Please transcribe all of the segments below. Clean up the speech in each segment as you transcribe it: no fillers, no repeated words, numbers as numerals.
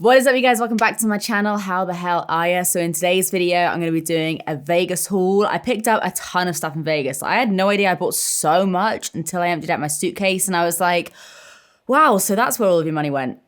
What is up, you guys? Welcome back to my channel. How the hell are ya? So in today's video, I'm going to be doing a Vegas haul. I picked up a ton of stuff in Vegas. I had no idea I bought so much until I emptied out my suitcase and I was like, wow, so that's where all of your money went.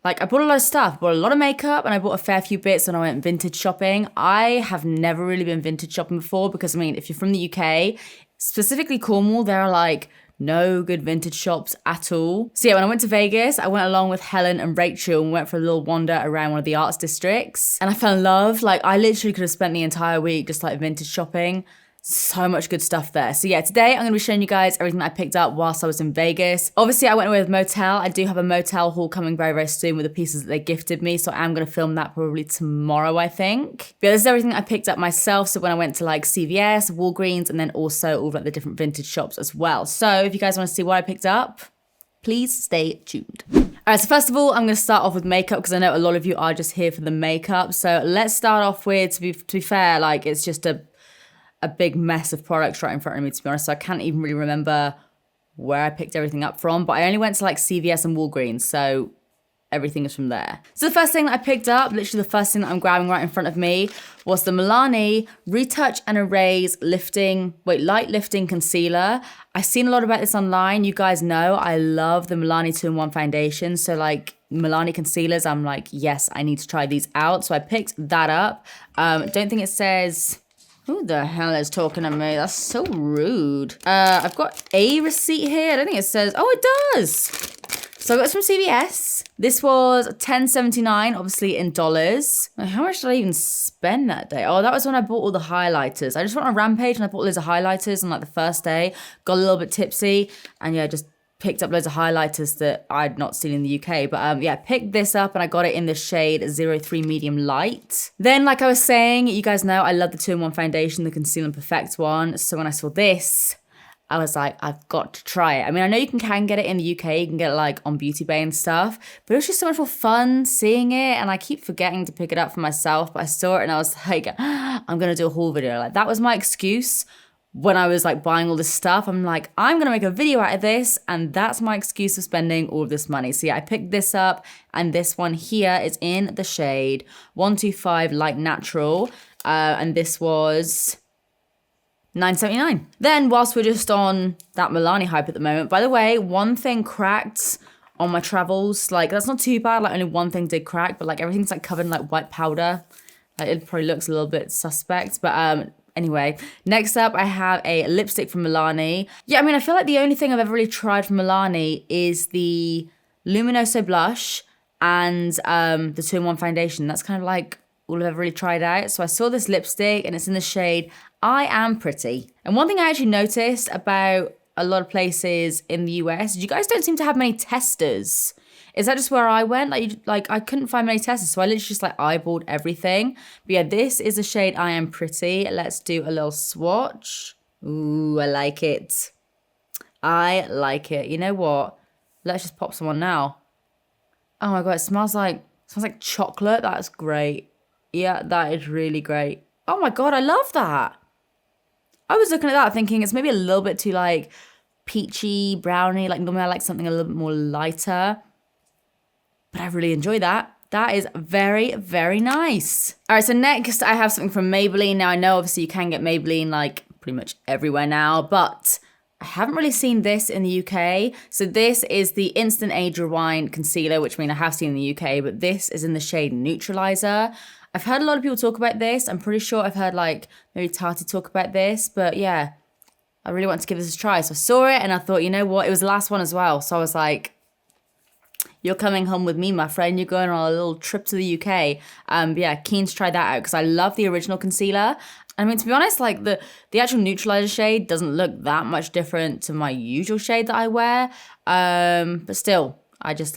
Like, I bought a lot of stuff. I bought a lot of makeup and I bought a fair few bits when I went vintage shopping. I have never really been vintage shopping before because, I mean, if you're from the UK, specifically Cornwall, there are like no good vintage shops at all. So yeah, when I went to Vegas, I went along with Helen and Rachel and went for a little wander around one of the arts districts. And I fell in love. Like, I literally could have spent the entire week just like vintage shopping. So much good stuff there. So yeah, today I'm going to be showing you guys everything that I picked up whilst I was in Vegas. Obviously, I went away with Motel. I do have a Motel haul coming very, very soon with the pieces that they gifted me. So I'm going to film that probably tomorrow, I think. But yeah, this is everything I picked up myself. So when I went to like CVS, Walgreens, and then also all of like the different vintage shops as well. So if you guys want to see what I picked up, please stay tuned. All right, so first of all, I'm going to start off with makeup because I know a lot of you are just here for the makeup. So let's start off with, to be fair, like it's just a big mess of products right in front of me, to be honest. So I can't even really remember where I picked everything up from, but I only went to like CVS and Walgreens, so everything is from there. So the first thing that I picked up, literally the first thing that I'm grabbing right in front of me, was the Milani Retouch and Erase Light Lifting Concealer. I've seen a lot about this online. You guys know I love the Milani 2-in-1 foundation. So like Milani concealers, I'm like, yes, I need to try these out. So I picked that up. Don't think it says... Who the hell is talking to me? That's so rude. I've got a receipt here. I don't think it says, oh, it does. So I got this from CVS. This was $10.79, obviously in dollars. Like, how much did I even spend that day? Oh, that was when I bought all the highlighters. I just went on a rampage and I bought loads of highlighters on like the first day. Got a little bit tipsy and yeah, just picked up loads of highlighters that I'd not seen in the UK. But yeah, picked this up and I got it in the shade 03 Medium Light. Then, like I was saying, you guys know I love the 2-in-1 foundation, the Conceal and Perfect one. So when I saw this, I was like, I've got to try it. I mean, I know you can get it in the UK. You can get it like on Beauty Bay and stuff. But it was just so much more fun seeing it. And I keep forgetting to pick it up for myself. But I saw it and I was like, I'm going to do a haul video. Like, that was my excuse. When I was like buying all this stuff, I'm like, I'm gonna make a video out of this, and that's my excuse for spending all of this money. So yeah, I picked this up, and this one here is in the shade 125 Light Natural, and this was $9.79. Then, whilst we're just on that Milani hype at the moment, by the way, one thing cracked on my travels. Like, that's not too bad. Like, only one thing did crack, but like everything's like covered in like white powder. Like, it probably looks a little bit suspect, but anyway, next up, I have a lipstick from Milani. Yeah, I mean, I feel like the only thing I've ever really tried from Milani is the Luminoso blush and the 2-in-1 foundation. That's kind of like all I've ever really tried out. So I saw this lipstick and it's in the shade I Am Pretty. And one thing I actually noticed about a lot of places in the US, you guys don't seem to have many testers. Is that just where I went? Like I couldn't find many testers, so I literally just like eyeballed everything. But yeah, this is the shade I Am Pretty. Let's do a little swatch. Ooh, I like it. I like it. You know what? Let's just pop some on now. Oh my God, it smells like chocolate. That's great. Yeah, that is really great. Oh my God, I love that. I was looking at that thinking it's maybe a little bit too like peachy, browny. Like normally I like something a little bit more lighter. But I really enjoy that. That is very, very nice. All right, so next I have something from Maybelline. Now I know obviously you can get Maybelline like pretty much everywhere now, but I haven't really seen this in the UK. So this is the Instant Age Rewind Concealer, which I mean I have seen in the UK, but this is in the shade Neutralizer. I've heard a lot of people talk about this. I'm pretty sure I've heard like maybe Tati talk about this, but yeah, I really want to give this a try. So I saw it and I thought, you know what? It was the last one as well. So I was like, you're coming home with me, my friend. You're going on a little trip to the UK. Yeah, keen to try that out because I love the original concealer. I mean, to be honest, like the actual neutralizer shade doesn't look that much different to my usual shade that I wear. But still, I just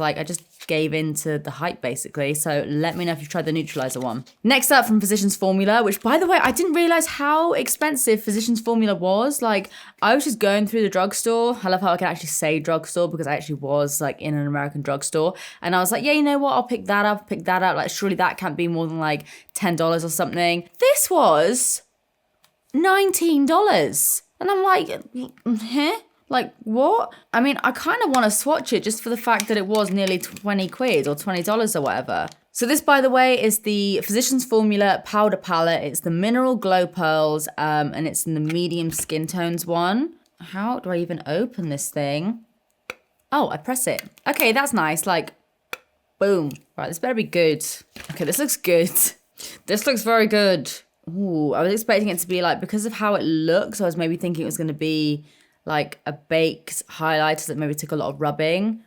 gave in to the hype basically. So let me know if you've tried the neutralizer one. Next up from Physicians Formula, which by the way, I didn't realize how expensive Physicians Formula was. Like I was just going through the drugstore. I love how I can actually say drugstore because I actually was like in an American drugstore. And I was like, yeah, you know what? I'll pick that up. Like surely that can't be more than like $10 or something. This was $19. And I'm like, huh? Like, what? I mean, I kind of want to swatch it just for the fact that it was nearly 20 quid or $20 or whatever. So this, by the way, is the Physicians Formula Powder Palette. It's the Mineral Glow Pearls, and it's in the medium skin tones one. How do I even open this thing? Oh, I press it. Okay, that's nice. Like, boom. Right, this better be good. Okay, this looks good. This looks very good. Ooh, I was expecting it to be like, because of how it looks, I was maybe thinking it was going to be like a baked highlighter that maybe took a lot of rubbing.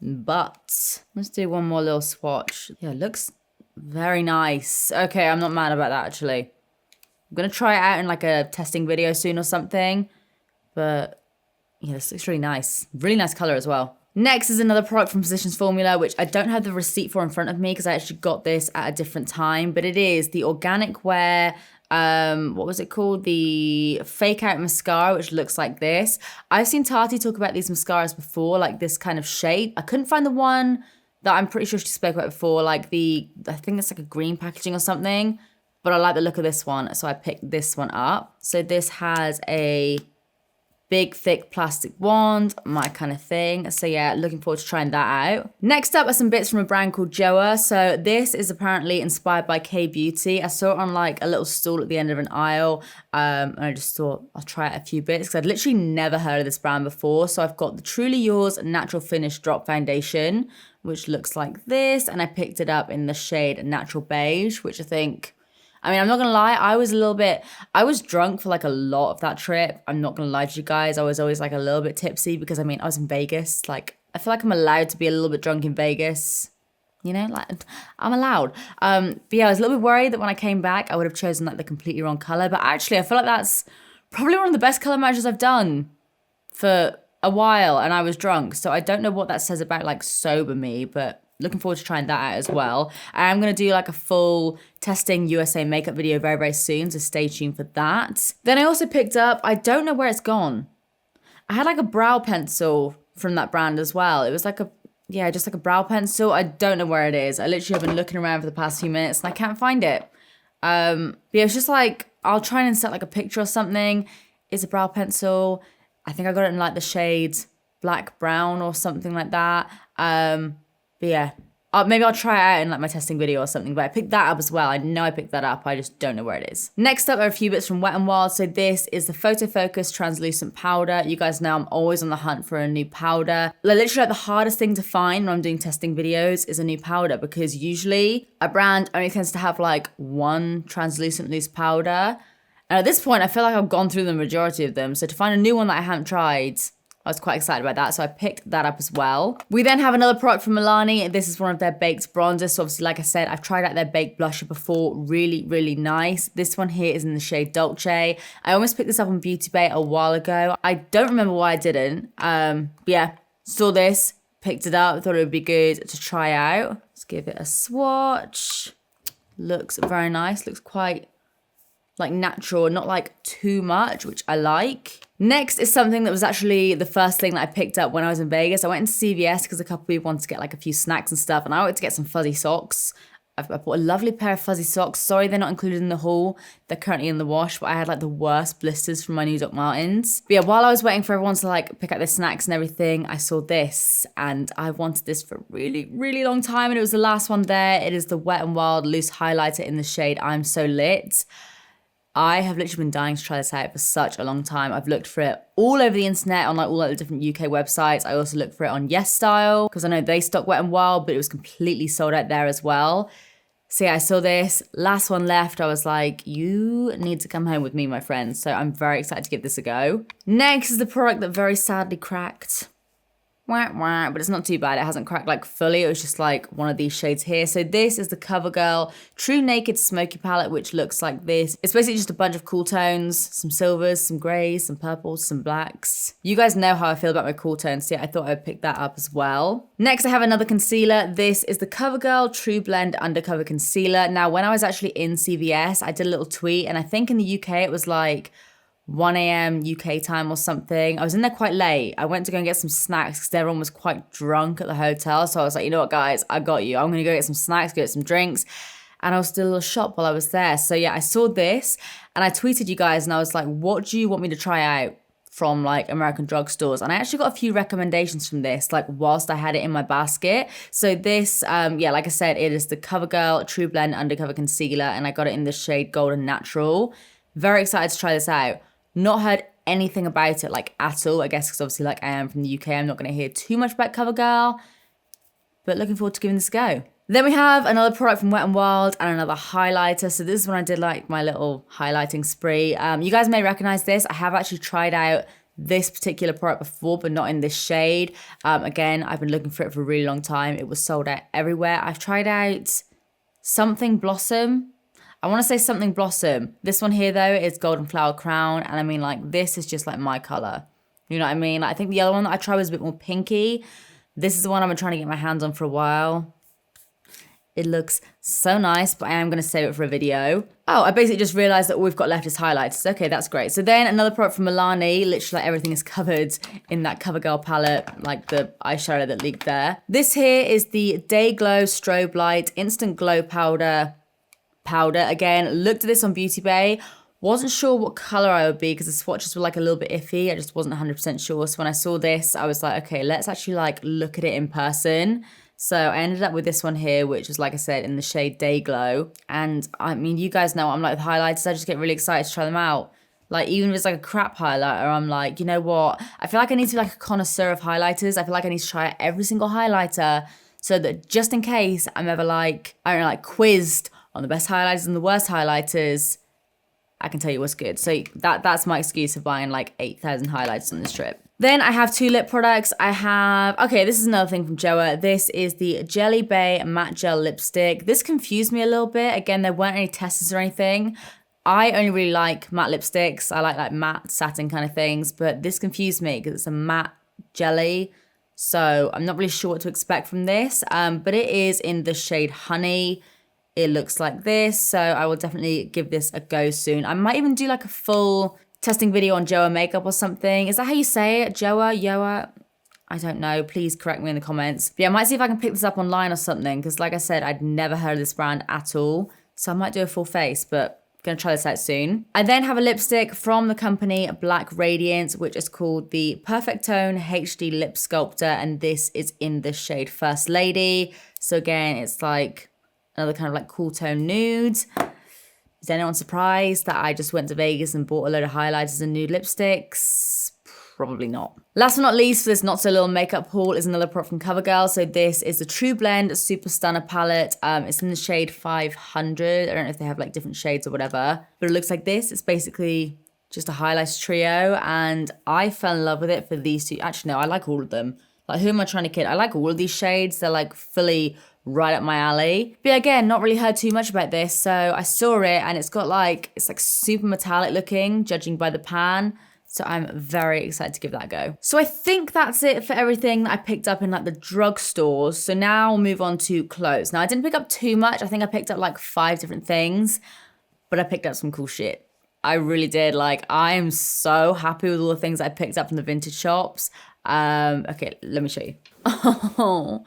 But let's do one more little swatch. Yeah, it looks very nice. Okay, I'm not mad about that, actually. I'm going to try it out in like a testing video soon or something. But yeah, this looks really nice. Really nice color as well. Next is another product from Physicians Formula, which I don't have the receipt for in front of me because I actually got this at a different time. But it is the Organic Wear, what was it called? The Fake Out Mascara, which looks like this. I've seen Tati talk about these mascaras before, like this kind of shape. I couldn't find the one that I'm pretty sure she spoke about before, like I think it's like a green packaging or something. But I like the look of this one, so I picked this one up. So this has a big, thick plastic wand, my kind of thing. So yeah, looking forward to trying that out. Next up are some bits from a brand called Joa. So this is apparently inspired by K-Beauty. I saw it on like a little stall at the end of an aisle. And I just thought I'll try out a few bits because I'd literally never heard of this brand before. So I've got the Truly Yours Natural Finish Drop Foundation, which looks like this. And I picked it up in the shade Natural Beige, which I mean, I'm not going to lie, I was drunk for like a lot of that trip. I'm not going to lie to you guys. I was always like a little bit tipsy because I mean, I was in Vegas. Like, I feel like I'm allowed to be a little bit drunk in Vegas. You know, like I'm allowed. But yeah, I was a little bit worried that when I came back, I would have chosen like the completely wrong color. But actually, I feel like that's probably one of the best color matches I've done for a while. And I was drunk. So I don't know what that says about like sober me, but looking forward to trying that out as well. I'm going to do like a full testing USA makeup video very, very soon, so stay tuned for that. Then I also picked up, I don't know where it's gone. I had like a brow pencil from that brand as well. It was like just like a brow pencil. I don't know where it is. I literally have been looking around for the past few minutes and I can't find it. But yeah, it's just like, I'll try and insert like a picture or something. It's a brow pencil. I think I got it in like the shade black brown or something like that. But yeah, maybe I'll try it out in like my testing video or something, but I picked that up as well. I know I picked that up, I just don't know where it is. Next up are a few bits from Wet n Wild. So this is the Photo Focus Translucent Powder. You guys know I'm always on the hunt for a new powder. Literally the hardest thing to find when I'm doing testing videos is a new powder because usually a brand only tends to have like one translucent loose powder. And at this point, I feel like I've gone through the majority of them. So to find a new one that I haven't tried, I was quite excited about that, so I picked that up as well. We then have another product from Milani. This is one of their baked bronzers. So obviously, like I said, I've tried out their baked blusher before. Really, really nice. This one here is in the shade Dolce. I almost picked this up on Beauty Bay a while ago. I don't remember why I didn't. But yeah, saw this, picked it up, thought it would be good to try out. Let's give it a swatch. Looks very nice. Looks quite like natural, not like too much, which I like. Next is something that was actually the first thing that I picked up when I was in Vegas. I went into CVS because a couple of people wanted to get like a few snacks and stuff, and I wanted to get some fuzzy socks. I bought a lovely pair of fuzzy socks. Sorry they're not included in the haul. They're currently in the wash, but I had like the worst blisters from my new Doc Martens. But yeah, while I was waiting for everyone to like pick up their snacks and everything, I saw this and I wanted this for a really, really long time, and it was the last one there. It is the Wet n Wild Loose Highlighter in the shade I'm So Lit. I have literally been dying to try this out for such a long time. I've looked for it all over the internet on like all the different UK websites. I also looked for it on Yes Style because I know they stock Wet n Wild, but it was completely sold out there as well. So yeah, I saw this, last one left. I was like, you need to come home with me, my friend. So I'm very excited to give this a go. Next is the product that very sadly cracked. Wah, wah, but it's not too bad. It hasn't cracked like fully. It was just like one of these shades here. So this is the CoverGirl True Naked Smoky Palette, which looks like this. It's basically just a bunch of cool tones, some silvers, some grays, some purples, some blacks. You guys know how I feel about my cool tones, so yeah, I thought I'd pick that up as well. Next, I have another concealer. This is the CoverGirl True Blend Undercover Concealer. Now, when I was actually in CVS, I did a little tweet, and I think in the UK it was like 1 a.m. UK time or something. I was in there quite late. I went to go and get some snacks because everyone was quite drunk at the hotel. So I was like, you know what, guys, I got you. I'm going to go get some snacks, go get some drinks. And I was still a little shop while I was there. So yeah, I saw this and I tweeted you guys and I was like, what do you want me to try out from like American drugstores, and I actually got a few recommendations from this like whilst I had it in my basket. So this yeah, like I said, it is the CoverGirl True Blend Undercover Concealer, and I got it in the shade Golden Natural. Very excited to try this out. Not heard anything about it like at all, I guess because obviously like I am from the UK, I'm not going to hear too much about CoverGirl, but looking forward to giving this a go. Then we have another product from Wet n Wild and another highlighter. So this is when I did like my little highlighting spree. You guys may recognize this. I have actually tried out this particular product before, but not in this shade. Again, I've been looking for it for a really long time. It was sold out everywhere. I've tried out Something Blossom. I want to say Something Blossom. This one here though is Golden Flower Crown. And I mean like this is just like my color. You know what I mean? Like, I think the other one that I tried was a bit more pinky. This is the one I've been trying to get my hands on for a while. It looks so nice, but I am going to save it for a video. Oh, I basically just realized that all we've got left is highlights. Okay, that's great. So then another product from Milani. Literally like everything is covered in that CoverGirl palette, like the eyeshadow that leaked there. This here is the Day Glow Strobe Light Instant Glow Powder. Again, looked at this on Beauty Bay. Wasn't sure what color I would be because the swatches were like a little bit iffy. I just wasn't 100% sure. So when I saw this, I was like, okay, let's actually like look at it in person. So I ended up with this one here, which was, like I said, in the shade Day Glow. And I mean, you guys know what I'm like with highlighters. I just get really excited to try them out. Like, even if it's like a crap highlighter, I'm like, you know what? I feel like I need to be like a connoisseur of highlighters. I feel like I need to try out every single highlighter so that just in case I'm ever like, I don't know, like quizzed on the best highlighters and the worst highlighters, I can tell you what's good. So that's my excuse for buying like 8,000 highlighters on this trip. Then I have two lip products. Okay, this is another thing from Joa. This is the Jelly Bay Matte Gel Lipstick. This confused me a little bit. Again, there weren't any testers or anything. I only really like matte lipsticks. I like matte satin kind of things, but this confused me because it's a matte jelly. So I'm not really sure what to expect from this, but it is in the shade Honey. It looks like this, so I will definitely give this a go soon. I might even do like a full testing video on Joa makeup or something. Is that how you say it? Joa? I don't know. Please correct me in the comments. But yeah, I might see if I can pick this up online or something, because like I said, I'd never heard of this brand at all. So I might do a full face, but I'm going to try this out soon. I then have a lipstick from the company Black Radiance, which is called the Perfect Tone HD Lip Sculptor, and this is in the shade First Lady. So again, it's like another kind of like cool tone nude. Is anyone surprised that I just went to Vegas and bought a load of highlighters and nude lipsticks? Probably not. Last but not least, for this not so little makeup haul is another product from CoverGirl. So this is the True Blend Super Stunner palette. It's in the shade 500. I don't know if they have like different shades or whatever, but it looks like this. It's basically just a highlighter trio, and I fell in love with it for these two. Actually, no, I like all of them. Like, who am I trying to kid? I like all of these shades. They're like fully right up my alley. But again, not really heard too much about this. So I saw it and it's like super metallic looking, judging by the pan. So I'm very excited to give that a go. So I think that's it for everything that I picked up in like the drugstores. So now we'll move on to clothes. Now I didn't pick up too much. I think I picked up like 5 different things, but I picked up some cool shit. I really did. Like, I am so happy with all the things I picked up from the vintage shops. Okay, let me show you. Oh.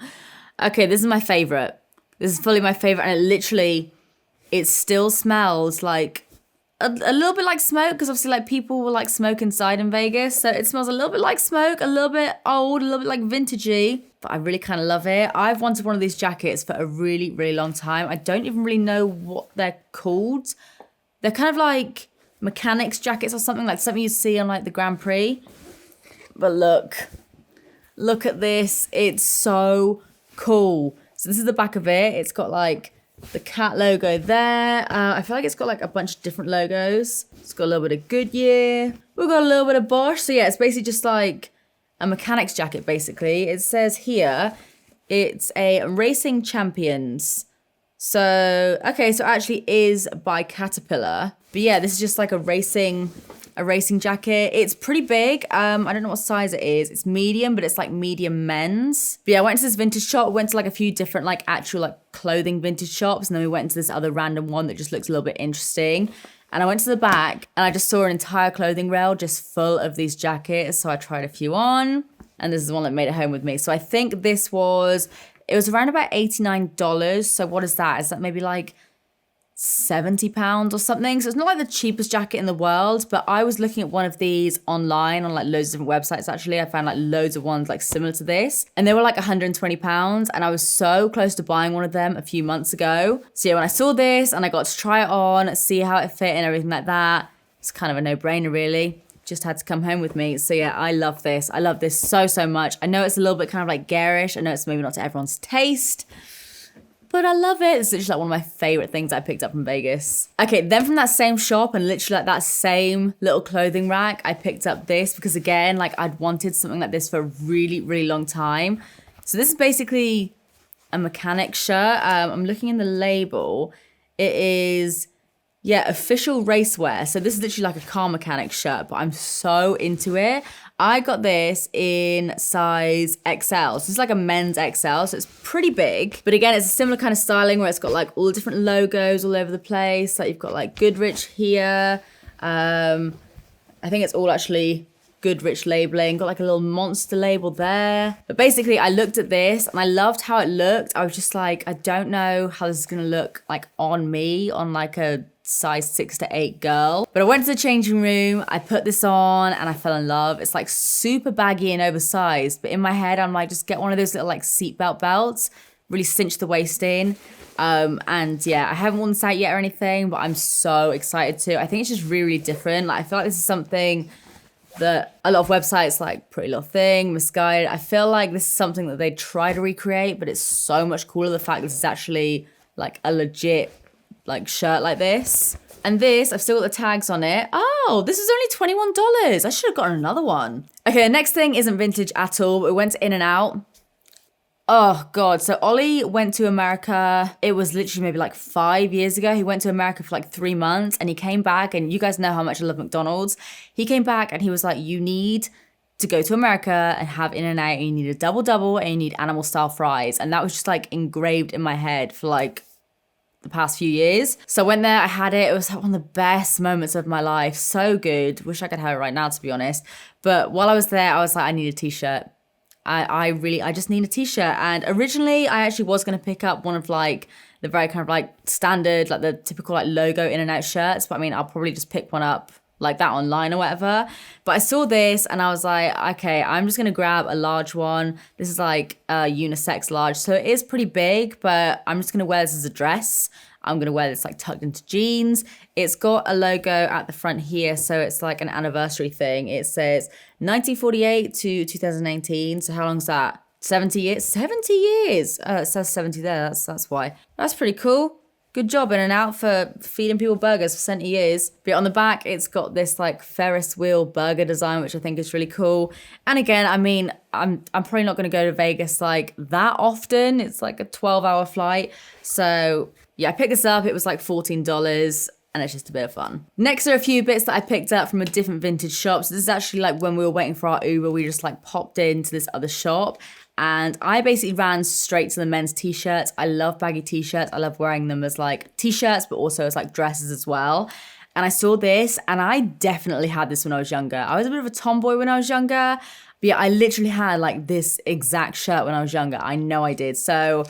Okay, this is my favorite. This is fully my favorite, and it still smells like a little bit like smoke, because obviously like people will like smoke inside in Vegas, so it smells a little bit like smoke, a little bit old, a little bit like vintagey, but I really kind of love it. I've wanted one of these jackets for a really, really long time. I don't even really know what they're called. They're kind of like mechanics jackets or something, like something you see on like the Grand Prix. But look at this. It's so cool. So this is the back of it. It's got like the cat logo there. I feel like it's got like a bunch of different logos. It's got a little bit of Goodyear. We've got a little bit of Bosch. So yeah, it's basically just like a mechanics jacket basically. It says here, it's a Racing Champions. So, okay, so it actually is by Caterpillar. But yeah, this is just like a racing jacket. It's pretty big. I don't know what size it is. It's medium, but it's like medium men's. But yeah, I went to this vintage shop, went to like a few different like actual like clothing vintage shops, and then we went into this other random one that just looks a little bit interesting. And I went to the back and I just saw an entire clothing rail just full of these jackets. So I tried a few on, and this is the one that made it home with me. So I think it was around about $89. So what is that? Is that maybe like £70 or something. So it's not like the cheapest jacket in the world, but I was looking at one of these online on like loads of different websites. Actually, I found like loads of ones like similar to this, and they were like £120, and I was so close to buying one of them a few months ago. So yeah, when I saw this and I got to try it on, see how it fit and everything like that, it's kind of a no-brainer really. Just had to come home with me. So yeah, I love this. I love this so, so much. I know it's a little bit kind of like garish. I know it's maybe not to everyone's taste, but I love it. It's literally like one of my favorite things I picked up from Vegas. Okay, then from that same shop and literally like that same little clothing rack, I picked up this because again, like I'd wanted something like this for a really, really long time. So this is basically a mechanic shirt. I'm looking in the label. It is, yeah, official racewear. So this is literally like a car mechanic shirt, but I'm so into it. I got this in size XL. So this is like a men's XL, so it's pretty big. But again, it's a similar kind of styling where it's got like all the different logos all over the place. Like you've got like Goodrich here. I think it's all actually Goodrich labeling. Got like a little monster label there. But basically, I looked at this and I loved how it looked. I was just like, I don't know how this is gonna look like on me, on like a size 6 to 8 girl. But I went to the changing room, I put this on and I fell in love. It's like super baggy and oversized, but in my head I'm like, just get one of those little like seatbelt belts, really cinch the waist in. And yeah, I haven't worn this out yet or anything, but I'm so excited to. I think it's just really, really different. Like I feel like this is something that a lot of websites like Pretty Little Thing, Misguided, I feel like this is something that they try to recreate, but it's so much cooler the fact this is actually like a legit like shirt like this. And this, I've still got the tags on it. Oh, this is only $21. I should have gotten another one. Okay, the next thing isn't vintage at all, but we went to In-N-Out. Oh God, so Ollie went to America. It was literally maybe like 5 years ago. He went to America for like 3 months and he came back, and you guys know how much I love McDonald's. He came back and he was like, you need to go to America and have In-N-Out, and you need a double and you need animal style fries. And that was just like engraved in my head for like the past few years. So I went there, I had it. It was like one of the best moments of my life. So good. Wish I could have it right now, to be honest. But while I was there, I was like, I need a t-shirt. I just need a t-shirt. And originally I actually was going to pick up one of like the very kind of like standard, like the typical like logo In-N-Out shirts. But I mean, I'll probably just pick one up like that online or whatever. But I saw this and I was like, okay, I'm just going to grab a large one. This is like a unisex large. So it is pretty big, but I'm just going to wear this as a dress. I'm going to wear this like tucked into jeans. It's got a logo at the front here. So it's like an anniversary thing. It says 1948 to 2019. So how long's that? 70 years? 70 years. It says 70 there. That's why. That's pretty cool. Good job, In-N-Out, for feeding people burgers for 70 years. But on the back, it's got this like Ferris wheel burger design, which I think is really cool. And again, I mean, I'm probably not going to go to Vegas like that often. It's like a 12-hour flight. So yeah, I picked this up. It was like $14. And it's just a bit of fun. Next are a few bits that I picked up from a different vintage shop. So this is actually like when we were waiting for our Uber, we just like popped into this other shop. And I basically ran straight to the men's t-shirts. I love baggy t-shirts. I love wearing them as like t-shirts, but also as like dresses as well. And I saw this and I definitely had this when I was younger. I was a bit of a tomboy when I was younger. But yeah, I literally had like this exact shirt when I was younger. I know I did. So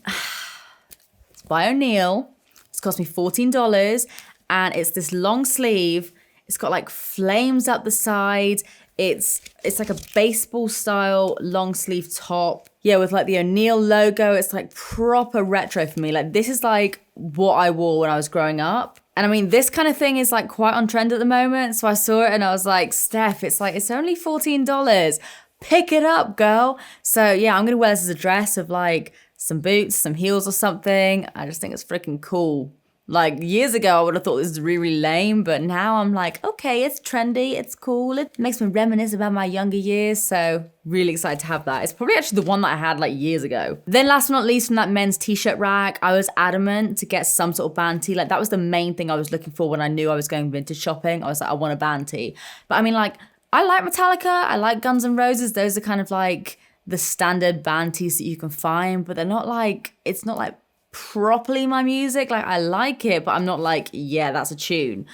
it's by O'Neill. It's cost me $14 and it's this long sleeve. It's got like flames up the side. It's like a baseball style long sleeve top. Yeah, with like the O'Neill logo. It's like proper retro for me. Like this is like what I wore when I was growing up. And I mean, this kind of thing is like quite on trend at the moment. So I saw it and I was like, Steph, it's only $14. Pick it up, girl. So yeah, I'm going to wear this as a dress with like some boots, some heels or something. I just think it's freaking cool. Like years ago, I would have thought this was really, really lame, but now I'm like, okay, it's trendy, it's cool. It makes me reminisce about my younger years. So really excited to have that. It's probably actually the one that I had like years ago. Then last but not least, from that men's t-shirt rack, I was adamant to get some sort of band tee. Like that was the main thing I was looking for when I knew I was going vintage shopping. I was like, I want a band tee. But I mean, like, I like Metallica, I like Guns N' Roses. Those are kind of like the standard band tees that you can find, but they're not like, it's not like properly my music. Like I like it, but I'm not like, yeah, that's a tune.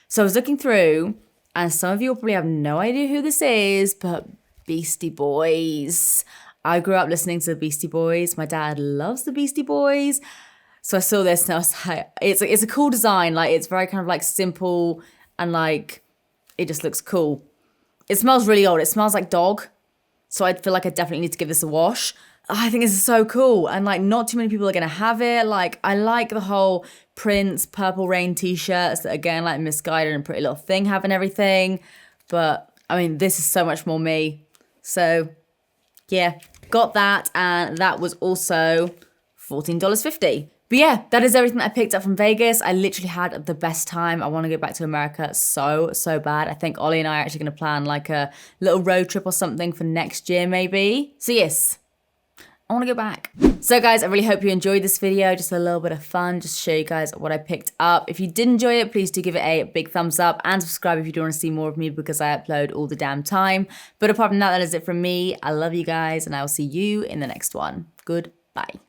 So I was looking through, and some of you will probably have no idea who this is, but Beastie Boys. I grew up listening to the Beastie Boys. My dad loves the Beastie Boys. So I saw this and I was like, it's a cool design. Like, it's very kind of like simple and like, it just looks cool. It smells really old. It smells like dog. So I feel like I definitely need to give this a wash. I think this is so cool. And like, not too many people are going to have it. Like, I like the whole Prince Purple Rain t-shirts that, again, like Misguided and Pretty Little Thing have and everything. But I mean, this is so much more me. So yeah, got that. And that was also $14.50. But yeah, that is everything that I picked up from Vegas. I literally had the best time. I want to go back to America so bad. I think Ollie and I are actually going to plan like a little road trip or something for next year maybe. So yes, I want to go back. So guys, I really hope you enjoyed this video. Just a little bit of fun, just to show you guys what I picked up. If you did enjoy it, please do give it a big thumbs up and subscribe if you do want to see more of me, because I upload all the damn time. But apart from that, that is it from me. I love you guys and I will see you in the next one. Goodbye.